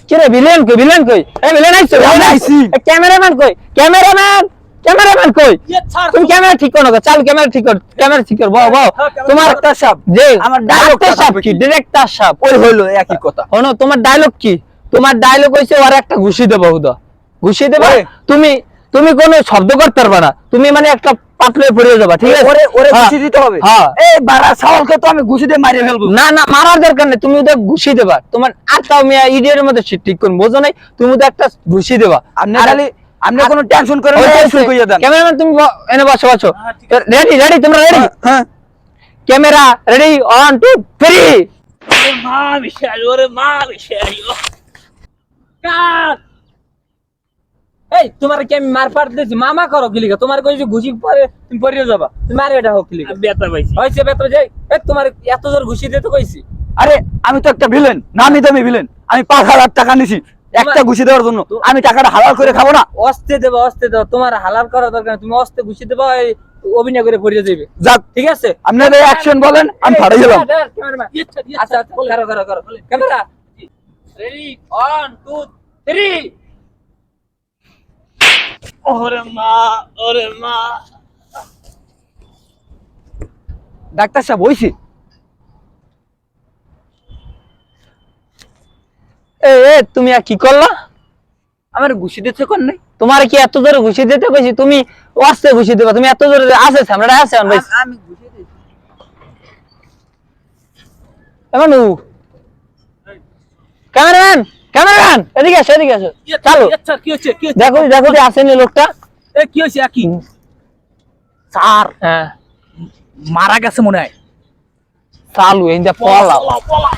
কিরে ভিলেন কই এই ভিলেন আইছো আইছি ক্যামেরাম্যান কই তুমি ক্যামেরা ঠিক করো না চালু ক্যামেরা ঠিক কর বাও তোমার ডাক্তার সাহেব যে আমার ডায়লগটা সাহেব কি ডিরেক্টর সাহেব ওই হইলো একই কথা শোনো তোমার ডায়লগ কি তোমার ডায়লগ হইছে ওর একটা ঘুষি দেব হুদা ঘুষি দেব তুমি কোনো শব্দ করতে পারবে না তুমি মানে একটা পাতলে পড়ে যাবা ঠিক আছে ওরে ঘুষি দিতে হবে এই বাড়া ছাওয়ালকে তো আমি ঘুষি দিয়ে মারিয়ে ফেলবো না মারার দরকার নেই তুমি ওদের ঘুষি দেবা তোমার আর তাও মিয়া ইডিয়ের মধ্যে ঠিক কোন বোঝো নাই তুমি ওদের একটা ঘুষি দেবা আপনি কোনো টেনশন করেন না টেনশন কইয়া দেন ক্যামেরাম্যান তুমি এনে বসো রেডি তোমরা রেডি হ্যাঁ ক্যামেরা রেডি 1 2 3 মা বিশাল কাট এই তোমার কি আমি মার পার দিছি মামা করো কি লিখা তোমার কইছি ঘুষি পরে তুমি পড়িয়ে যাবা তুমি মার এটা হোক কি লিখা বেতা পাইছি হইছে বেতা যাই এই তোমার এত জোর ঘুষি দিতে কইছি আরে আমি তো একটা ভিলেন নামি দামি ভিলেন আমি 5000 টাকা নিছি একটা ঘুষি দেওয়ার জন্য আমি টাকাটা হালাল করে খাবো না অস্তে দেব তোমার হালাল করা দরকার তুমি অস্তে ঘুষি দেবা অভিনয় করে পড়িয়ে যাবে যাক ঠিক আছে আপনারা অ্যাকশন বলেন আমি ফাড়াই গেলাম আচ্ছা করো ক্যামেরা রেডি 1 2 3 ওরে মা ডাক্তার সাহেব হইছে এ তুমি আর কি করলা আমার ঘুষি দিতে কোন নাই তোমার কি এত জোরে ঘুষি দিতে কইছি তুমি আস্তে ঘুষি দেবা তুমি এত জোরে আছে সামনেটা আছে ভাই আমি ঘুষি দিই এমনু ক্যামেরাম্যান এদিকে আসো চালু আচ্ছা কি হচ্ছে দেখো যে আসেনি লোকটা এ কি হচ্ছে কি স্যার হ্যাঁ মারা গেছে মনে হয় চালু এই যে পলা পলা